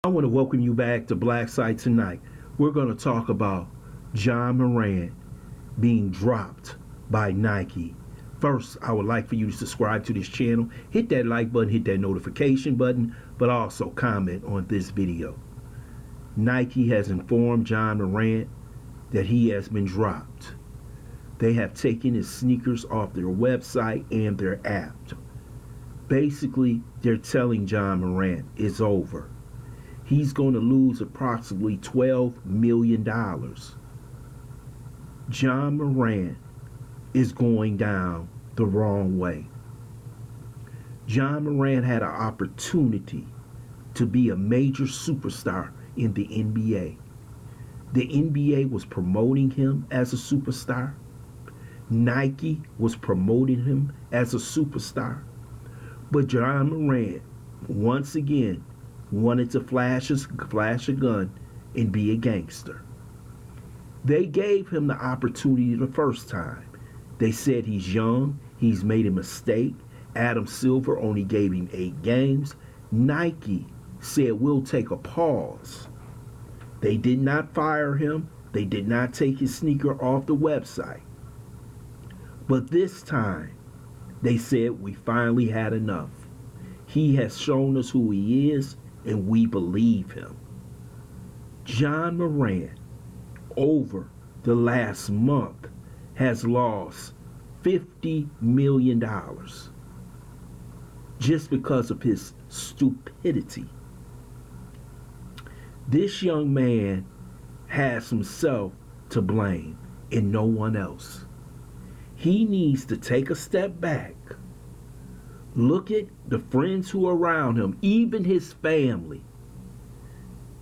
I want to welcome you back to Black Site tonight. We're going to talk about Ja Morant being dropped by Nike. First, I would like for you to subscribe to this channel, hit that like button, hit that notification button, but also comment on this video. Nike has informed Ja Morant that he has been dropped. They have taken his sneakers off their website and their app. Basically, they're telling Ja Morant it's over. He's going to lose approximately $12 million. Ja Morant is going down the wrong way. Ja Morant had an opportunity to be a major superstar in the NBA. The NBA was promoting him as a superstar. Nike was promoting him as a superstar. But Ja Morant, once again, wanted to flash a gun and be a gangster. They gave him the opportunity the first time. They said he's young, he's made a mistake. Adam Silver only gave him 8 games. Nike said we'll take a pause. They did not fire him. They did not take his sneaker off the website. But this time, they said we finally had enough. He has shown us who he is, and we believe him. Ja Morant, over the last month, has lost $50 million just because of his stupidity. This young man has himself to blame and no one else. He needs to take a step back, look at the friends who are around him, even his family,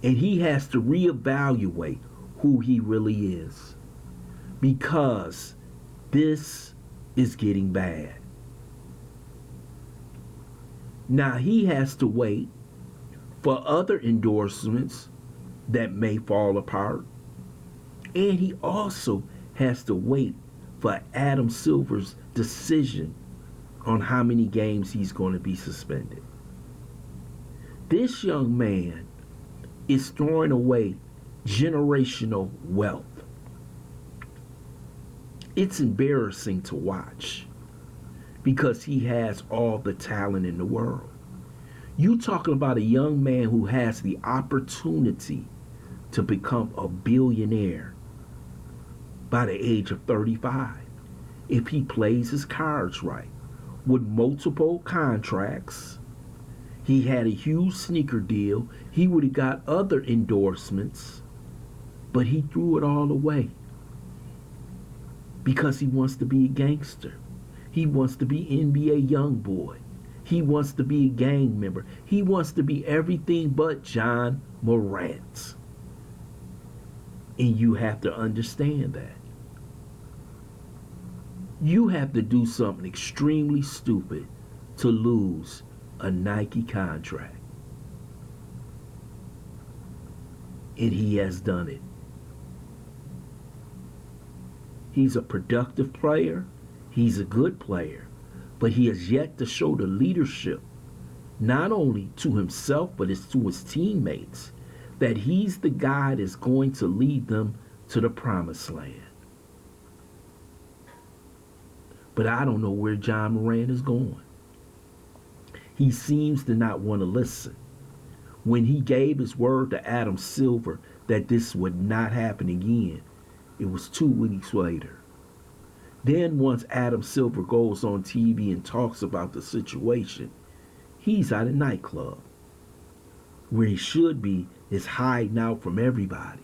and he has to reevaluate who he really is, because this is getting bad. Now he has to wait for other endorsements that may fall apart, and he also has to wait for Adam Silver's decision on how many games he's going to be suspended. This young man is throwing away generational wealth. It's embarrassing to watch because he has all the talent in the world. You talking about a young man who has the opportunity to become a billionaire by the age of 35 if he plays his cards right. With multiple contracts, he had a huge sneaker deal, he would have got other endorsements, but he threw it all away because he wants to be a gangster. He wants to be NBA YoungBoy. He wants to be a gang member. He wants to be everything but Ja Morant. And you have to understand that. You have to do something extremely stupid to lose a Nike contract. And he has done it. He's a productive player. He's a good player. But he has yet to show the leadership, not only to himself, but it's to his teammates, that he's the guy that's going to lead them to the promised land. But I don't know where Ja Morant is going. He seems to not want to listen. When he gave his word to Adam Silver that this would not happen again, it was 2 weeks later. Then once Adam Silver goes on TV and talks about the situation, he's at a nightclub. Where he should be is hiding out from everybody,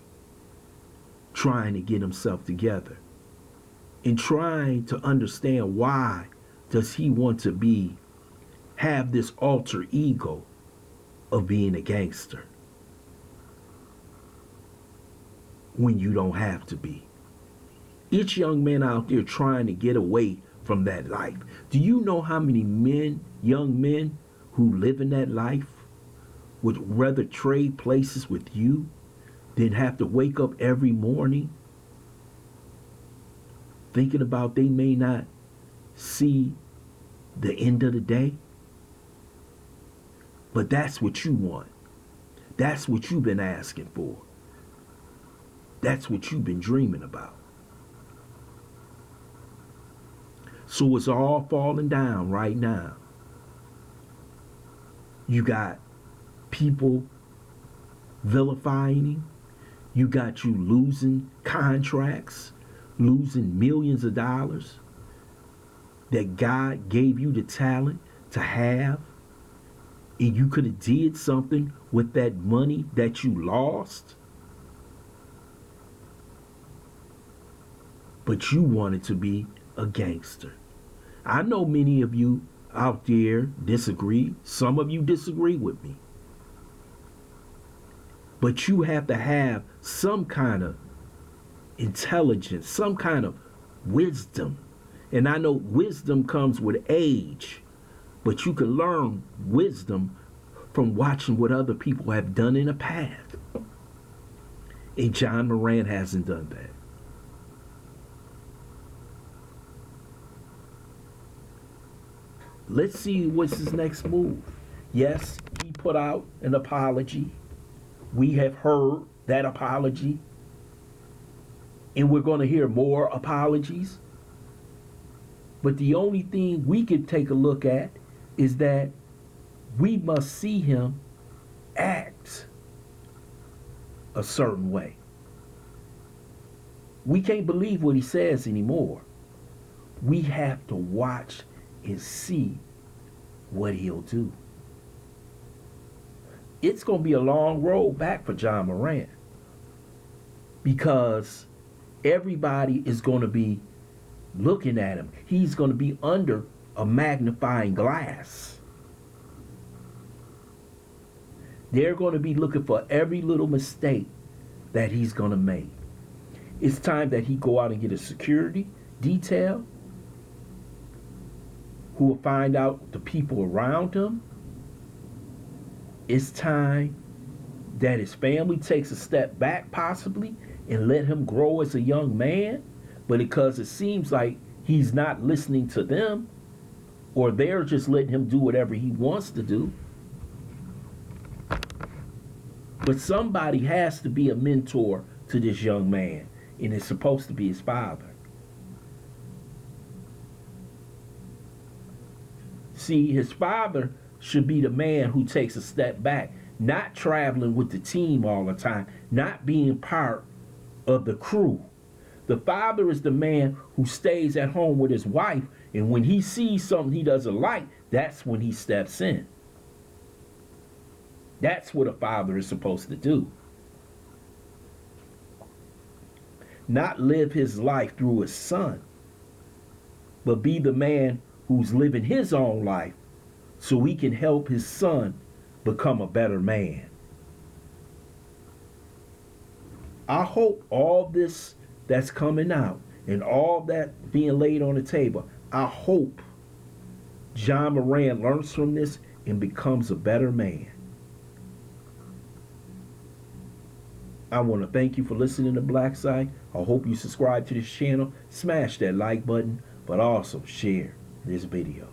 trying to get himself together. And trying to understand why does he want to have this alter ego of being a gangster when you don't have to be. Each young man out there trying to get away from that life. Do you know how many young men who live in that life would rather trade places with you than have to wake up every morning thinking about they may not see the end of the day? But that's what you want. That's what you've been asking for. That's what you've been dreaming about. So it's all falling down right now. You got people vilifying him. You got you losing contracts, losing millions of dollars that God gave you the talent to have. And you could have did something with that money that you lost. But you wanted to be a gangster. I know many of you out there disagree. Some of you disagree with me. But you have to have some kind of intelligence, some kind of wisdom. And I know wisdom comes with age, but you can learn wisdom from watching what other people have done in the past. And Ja Morant hasn't done that. Let's see what's his next move. Yes, he put out an apology. We have heard that apology. And we're going to hear more apologies. But the only thing we can take a look at is that we must see him act a certain way. We can't believe what he says anymore. We have to watch and see what he'll do. It's going to be a long road back for Ja Morant, because everybody is going to be looking at him. He's going to be under a magnifying glass. They're going to be looking for every little mistake that he's going to make. It's time that he go out and get a security detail who will find out the people around him. It's time that his family takes a step back possibly and let him grow as a young man. But because it seems like he's not listening to them, or they're just letting him do whatever he wants to do. But somebody has to be a mentor to this young man, and it's supposed to be his father. See, his father should be the man who takes a step back, not traveling with the team all the time, not being part of the crew. The father is the man who stays at home with his wife, and when he sees something he doesn't like, that's when he steps in. That's what a father is supposed to do. Not live his life through his son, but be the man who's living his own life so he can help his son become a better man. I hope all this that's coming out and all that being laid on the table, I hope Ja Morant learns from this and becomes a better man. I want to thank you for listening to Black Side. I hope you subscribe to this channel, smash that like button, but also share this video.